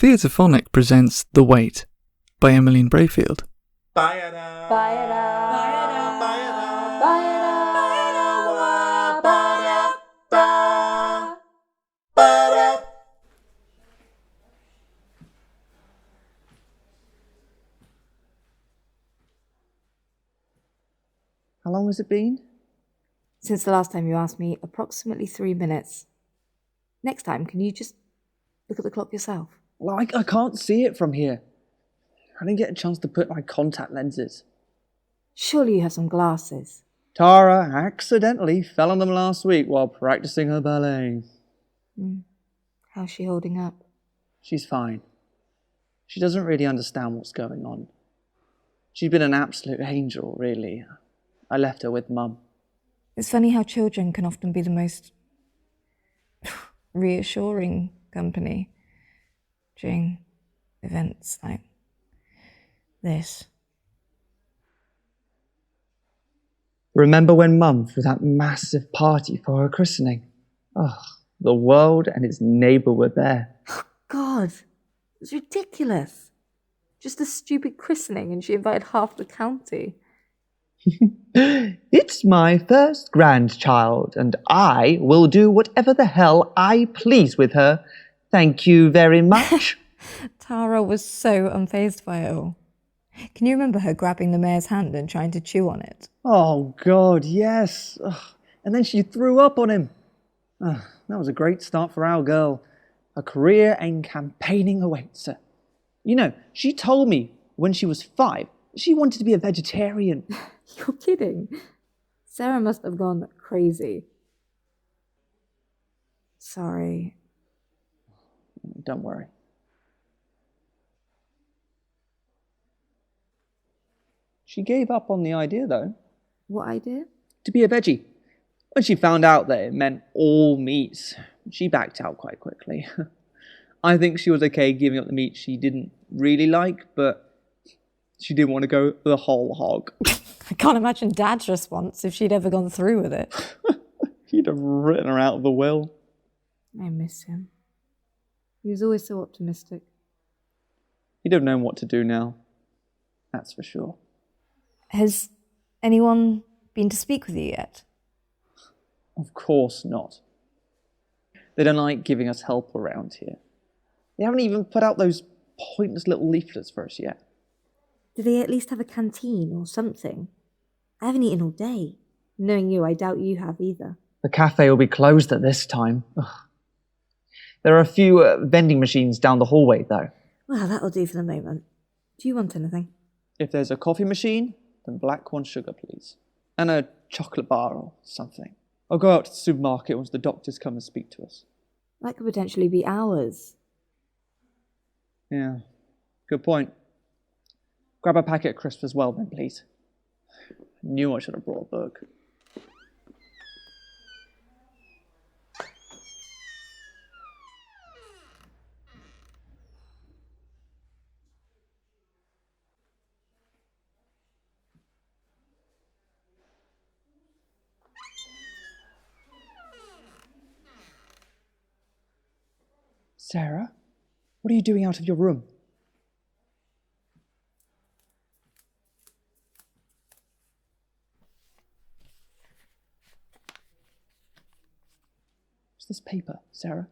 Theatrephonic presents The Wait by Emmeline Braefield. How long has it been? Since the last time you asked me, approximately 3 minutes. Next time, can you just look at the clock yourself? Well, I can't see it from here. I didn't get a chance to put my contact lenses. Surely you have some glasses. Tara accidentally fell on them last week while practicing her ballet. How's she holding up? She's fine. She doesn't really understand what's going on. She's been an absolute angel, really. I left her with Mum. It's funny how children can often be the most reassuring company during events like this. Remember when Mum threw that massive party for her christening? Oh, the world and its neighbour were there. God, it's ridiculous. Just a stupid christening and she invited half the county. It's my first grandchild, and I will do whatever the hell I please with her. Thank you very much. Tara was so unfazed by it all. Can you remember her grabbing the mayor's hand and trying to chew on it? Oh, God, yes. Ugh. And then she threw up on him. That was a great start for our girl. A career in campaigning awaits her. You know, she told me when she was 5, she wanted to be a vegetarian. You're kidding. Sarah must have gone crazy. Sorry. Don't worry. She gave up on the idea, though. What idea? To be a veggie. When she found out that it meant all meats, she backed out quite quickly. I think she was okay giving up the meat she didn't really like, but she didn't want to go the whole hog. I can't imagine Dad's response if she'd ever gone through with it. He'd have written her out of the will. I miss him. He was always so optimistic. He'd have known what to do now. That's for sure. Has anyone been to speak with you yet? Of course not. They don't like giving us help around here. They haven't even put out those pointless little leaflets for us yet. Do they at least have a canteen or something? I haven't eaten all day. Knowing you, I doubt you have either. The cafe will be closed at this time. Ugh. There are a few vending machines down the hallway, though. Well, that'll do for the moment. Do you want anything? If there's a coffee machine, then black corn sugar, please. And a chocolate bar or something. I'll go out to the supermarket once the doctors come and speak to us. That could potentially be hours. Yeah, good point. Grab a packet of crisps as well, then, please. I knew I should have brought a book. Sarah, what are you doing out of your room? What's this paper, Sarah?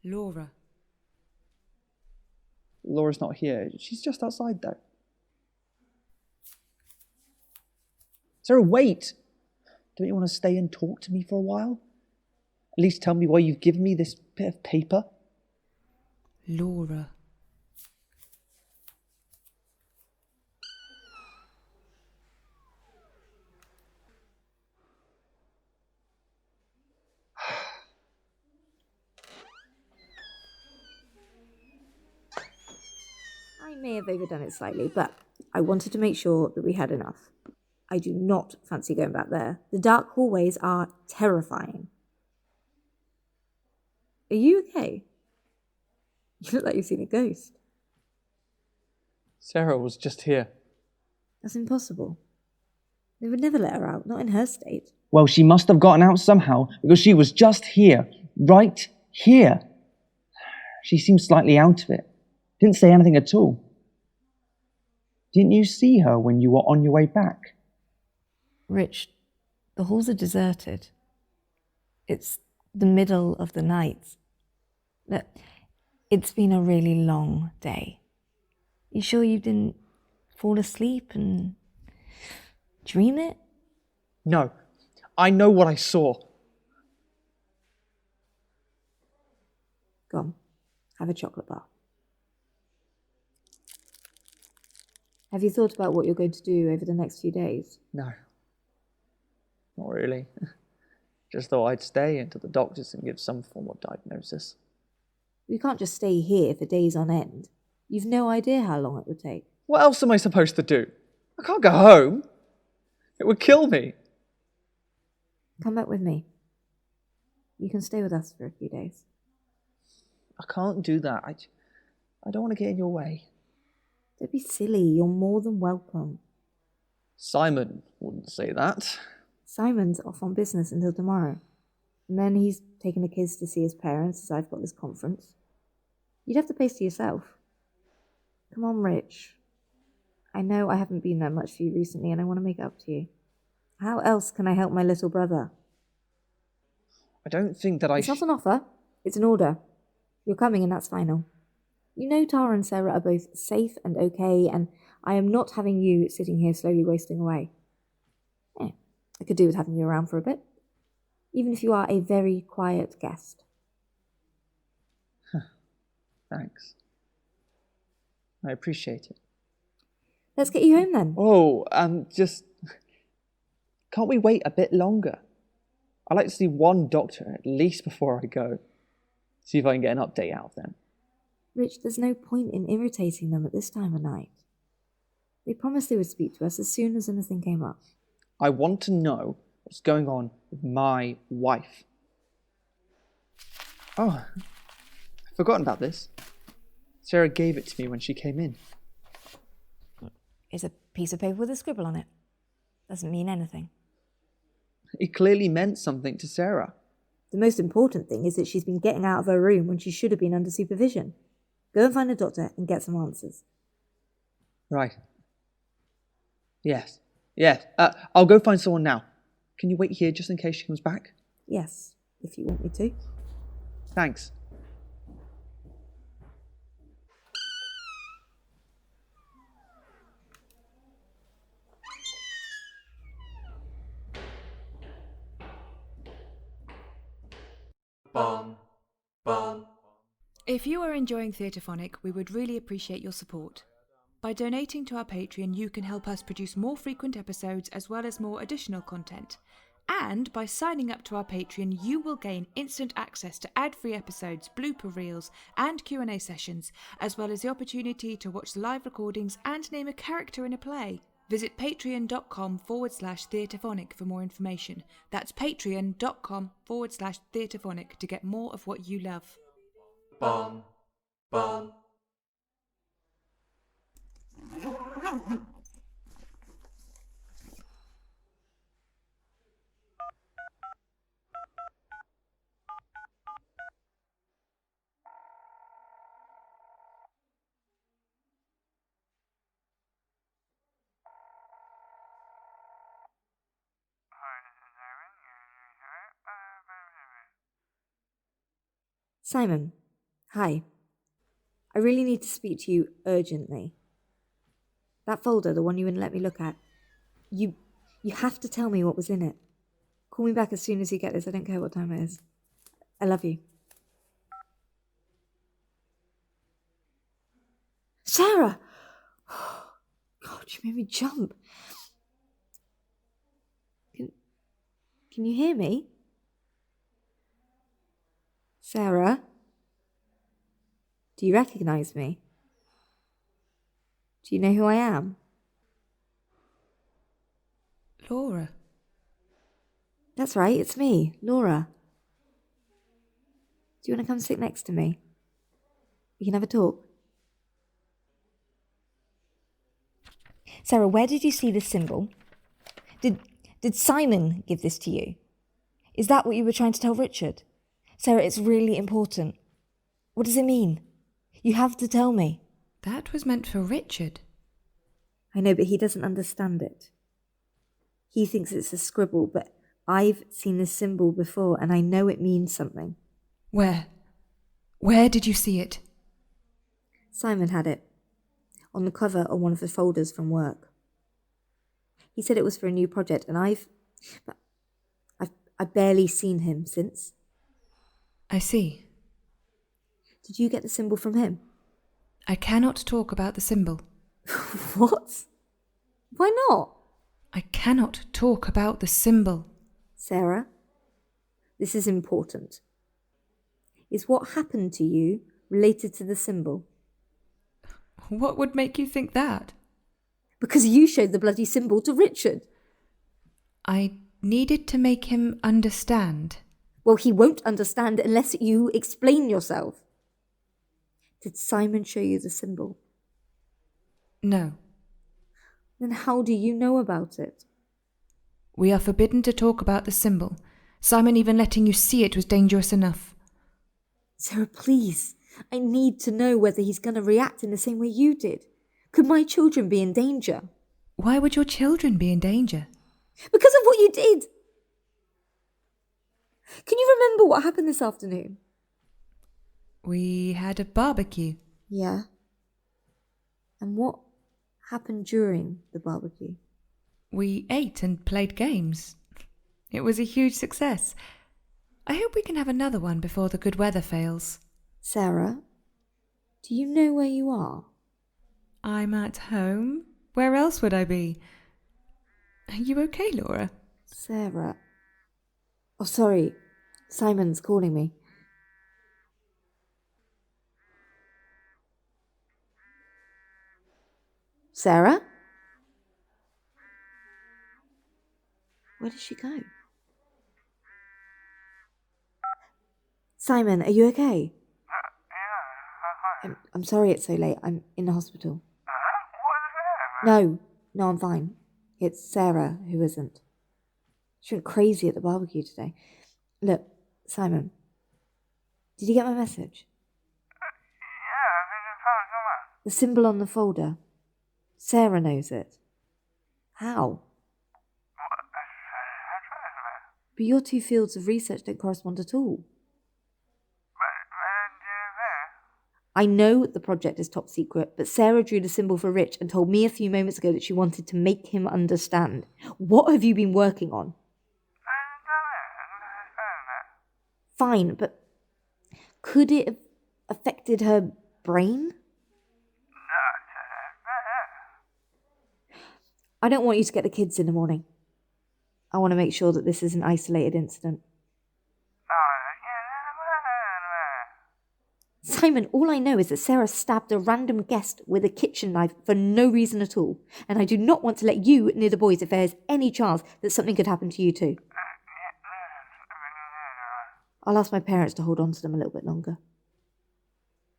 Laura. Laura's not here. She's just outside, though. Sarah, wait! Don't you want to stay and talk to me for a while? At least tell me why you've given me this bit of paper. Laura. I may have overdone it slightly, but I wanted to make sure that we had enough. I do not fancy going back there. The dark hallways are terrifying. Are you okay? You look like you've seen a ghost. Sarah was just here. That's impossible. They would never let her out, not in her state. Well, she must have gotten out somehow, because she was just here, right here. She seemed slightly out of it. Didn't say anything at all. Didn't you see her when you were on your way back? Rich, the halls are deserted. It's the middle of the night. Look, it's been a really long day. You sure you didn't fall asleep and dream it? No, I know what I saw. Go on, have a chocolate bar. Have you thought about what you're going to do over the next few days? No, not really. Just thought I'd stay until the doctors can give some form of diagnosis. We can't just stay here for days on end. You've no idea how long it would take. What else am I supposed to do? I can't go home. It would kill me. Come back with me. You can stay with us for a few days. I can't do that. I don't want to get in your way. Don't be silly. You're more than welcome. Simon wouldn't say that. Simon's off on business until tomorrow. And then he's taking the kids to see his parents as I've got this conference. You'd have the place to yourself. Come on, Rich. I know I haven't been there much for you recently and I want to make it up to you. How else can I help my little brother? I don't think that It's not an offer. It's an order. You're coming and that's final. You know Tara and Sarah are both safe and okay, and I am not having you sitting here slowly wasting away. I could do with having you around for a bit, even if you are a very quiet guest. Thanks. I appreciate it. Let's get you home then. Oh, can't we wait a bit longer? I'd like to see one doctor at least before I go. See if I can get an update out of them. Rich, there's no point in irritating them at this time of night. They promised they would speak to us as soon as anything came up. I want to know what's going on with my wife. Oh, I've forgotten about this. Sarah gave it to me when she came in. It's a piece of paper with a scribble on it. Doesn't mean anything. It clearly meant something to Sarah. The most important thing is that she's been getting out of her room when she should have been under supervision. Go and find a doctor and get some answers. Right. Yes. I'll go find someone now. Can you wait here just in case she comes back? Yes, if you want me to. Thanks. If you are enjoying Theatrephonic, we would really appreciate your support. By donating to our Patreon, you can help us produce more frequent episodes as well as more additional content. And by signing up to our Patreon, you will gain instant access to ad-free episodes, blooper reels, and Q&A sessions, as well as the opportunity to watch the live recordings and name a character in a play. Visit patreon.com/Theatrephonic for more information. That's patreon.com/Theatrephonic to get more of what you love. Simon, hi. I really need to speak to you urgently. That folder, the one you wouldn't let me look at, you have to tell me what was in it. Call me back as soon as you get this. I don't care what time it is. I love you. Sarah! God, you made me jump. Can you hear me? Sarah? Do you recognize me? Do you know who I am? Laura. That's right, it's me, Laura. Do you want to come sit next to me? We can have a talk. Sarah, where did you see this symbol? Did Simon give this to you? Is that what you were trying to tell Richard? Sarah, it's really important. What does it mean? You have to tell me. That was meant for Richard. I know, but he doesn't understand it. He thinks it's a scribble, but I've seen this symbol before and I know it means something. Where? Where did you see it? Simon had it. On the cover of one of the folders from work. He said it was for a new project and I've barely seen him since. I see. Did you get the symbol from him? I cannot talk about the symbol. What? Why not? I cannot talk about the symbol. Sarah, this is important. Is what happened to you related to the symbol? What would make you think that? Because you showed the bloody symbol to Richard. I needed to make him understand. Well, he won't understand unless you explain yourself. Did Simon show you the symbol? No. Then how do you know about it? We are forbidden to talk about the symbol. Simon even letting you see it was dangerous enough. Sarah, please. I need to know whether he's going to react in the same way you did. Could my children be in danger? Why would your children be in danger? Because of what you did. Can you remember what happened this afternoon? We had a barbecue. Yeah. And what happened during the barbecue? We ate and played games. It was a huge success. I hope we can have another one before the good weather fails. Sarah, do you know where you are? I'm at home. Where else would I be? Are you okay, Laura? Sarah. Oh, sorry. Simon's calling me. Sarah? Where did she go? Simon, are you okay? I'm sorry it's so late. I'm in the hospital. No, I'm fine. It's Sarah who isn't. She went crazy at the barbecue today. Look, Simon, did you get my message? The symbol on the folder. Sarah knows it. How? But your two fields of research don't correspond at all. I know the project is top secret, but Sarah drew the symbol for Rich and told me a few moments ago that she wanted to make him understand. What have you been working on? Fine, but could it have affected her brain? I don't want you to get the kids in the morning. I want to make sure that this is an isolated incident. Simon, all I know is that Sarah stabbed a random guest with a kitchen knife for no reason at all. And I do not want to let you near the boys if there is any chance that something could happen to you too. I'll ask my parents to hold on to them a little bit longer.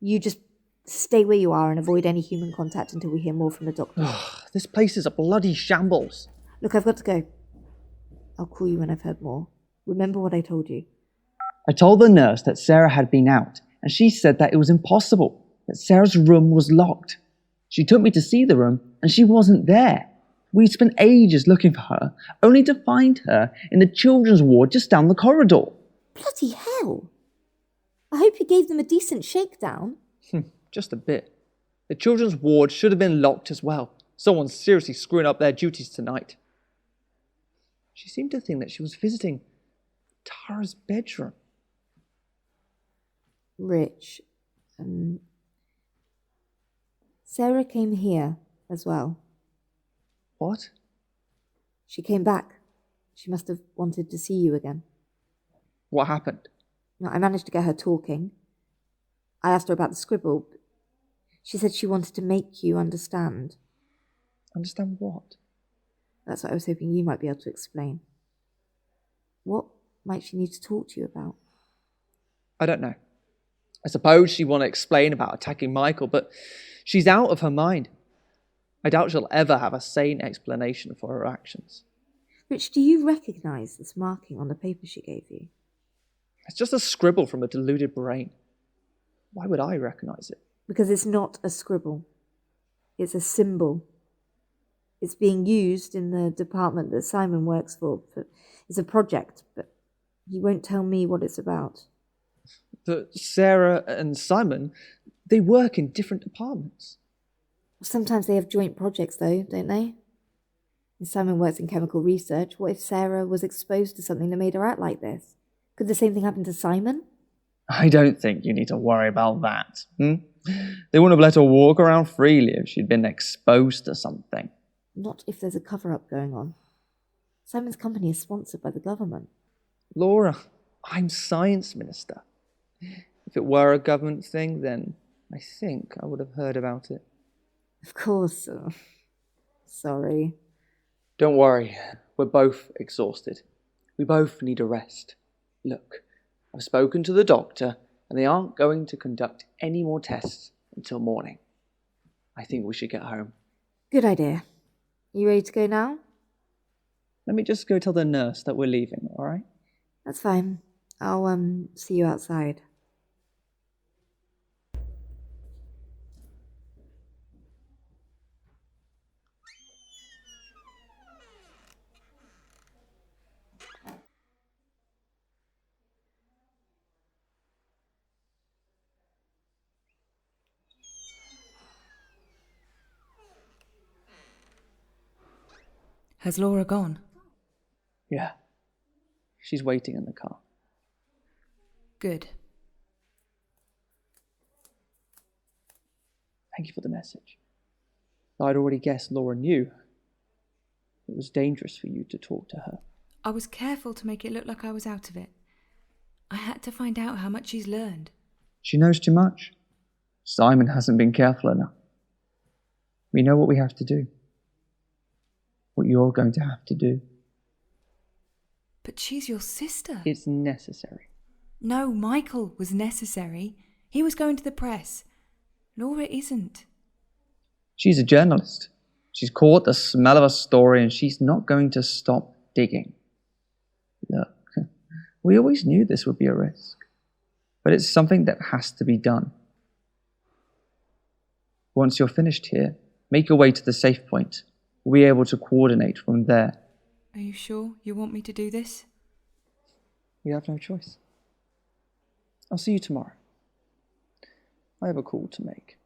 You just stay where you are and avoid any human contact until we hear more from the doctor. This place is a bloody shambles. Look, I've got to go. I'll call you when I've heard more. Remember what I told you. I told the nurse that Sarah had been out, and she said that it was impossible, that Sarah's room was locked. She took me to see the room, and she wasn't there. We'd spent ages looking for her, only to find her in the children's ward just down the corridor. Bloody hell. I hope you gave them a decent shakedown. Just a bit. The children's ward should have been locked as well. Someone's seriously screwing up their duties tonight. She seemed to think that she was visiting Tara's bedroom. Rich, Sarah came here as well. What? She came back. She must have wanted to see you again. What happened? No, I managed to get her talking. I asked her about the scribble. She said she wanted to make you understand. Understand what? That's what I was hoping you might be able to explain. What might she need to talk to you about? I don't know. I suppose she'd want to explain about attacking Michael, but she's out of her mind. I doubt she'll ever have a sane explanation for her actions. Rich, do you recognise this marking on the paper she gave you? It's just a scribble from a deluded brain. Why would I recognise it? Because it's not a scribble. It's a symbol. It's being used in the department that Simon works for. It's a project, but he won't tell me what it's about. Sarah and Simon, they work in different departments. Sometimes they have joint projects, though, don't they? If Simon works in chemical research, what if Sarah was exposed to something that made her act like this? Could the same thing happen to Simon? I don't think you need to worry about that. They wouldn't have let her walk around freely if she'd been exposed to something. Not if there's a cover-up going on. Simon's company is sponsored by the government. Laura, I'm science minister. If it were a government thing, then I think I would have heard about it. Of course. Sorry. Don't worry, we're both exhausted. We both need a rest. Look, I've spoken to the doctor, and they aren't going to conduct any more tests until morning. I think we should get home. Good idea. You ready to go now? Let me just go tell the nurse that we're leaving, all right? That's fine. I'll see you outside. Has Laura gone? Yeah. She's waiting in the car. Good. Thank you for the message. I'd already guessed Laura knew. It was dangerous for you to talk to her. I was careful to make it look like I was out of it. I had to find out how much she's learned. She knows too much. Simon hasn't been careful enough. We know what we have to do. What you're going to have to do. But she's your sister. It's necessary. No, Michael was necessary. He was going to the press. Laura isn't. She's a journalist. She's caught the smell of a story and she's not going to stop digging. Look, we always knew this would be a risk, but it's something that has to be done. Once you're finished here, make your way to the safe point. We'll be able to coordinate from there. Are you sure you want me to do this? We have no choice. I'll see you tomorrow. I have a call to make.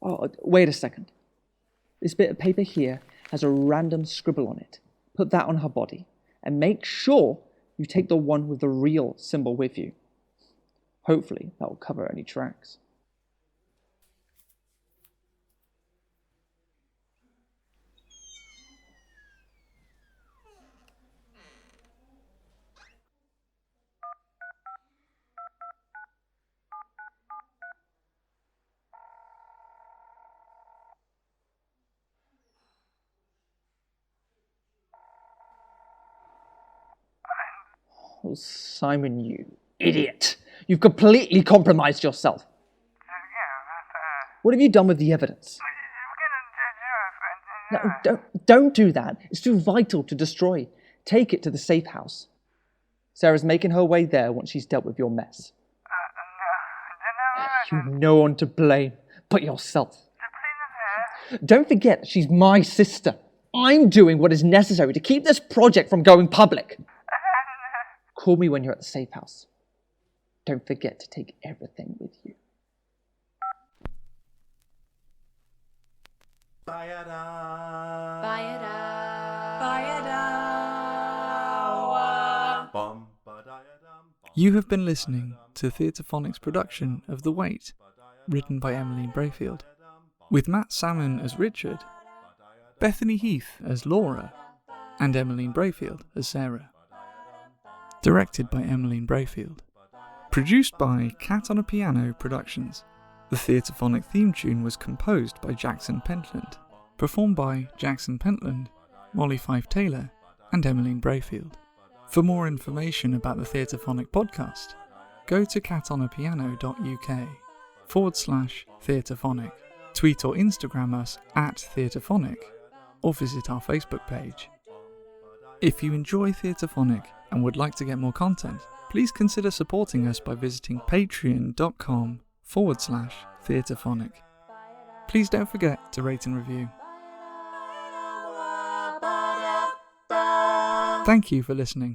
Oh, wait a second. This bit of paper here has a random scribble on it. Put that on her body. And make sure you take the one with the real symbol with you. Hopefully that will cover any tracks. Oh, Simon, you idiot. You've completely compromised yourself. What have you done with the evidence? No, don't do that. It's too vital to destroy. Take it to the safe house. Sarah's making her way there once she's dealt with your mess. You've no one to blame but yourself. Don't forget she's my sister. I'm doing what is necessary to keep this project from going public. Call me when you're at the safe house. Don't forget to take everything with you. You have been listening to Theatrephonic's production of The Wait, written by Emmeline Braefield, with Matt Salmon as Richard, Bethany Heath as Laura, and Emmeline Braefield as Sarah. Directed by Emmeline Braefield. Produced by Cat on a Piano Productions. The Theatrephonic theme tune was composed by Jackson Pentland, performed by Jackson Pentland, Mollie Fyfe-Taylor, and Emmeline Braefield. For more information about the Theatrephonic podcast, go to catonapiano.uk/Theatrephonic. Tweet or Instagram us at Theatrephonic, or visit our Facebook page. If you enjoy Theatrephonic and would like to get more content, please consider supporting us by visiting patreon.com/Theatrephonic. Please don't forget to rate and review. Thank you for listening.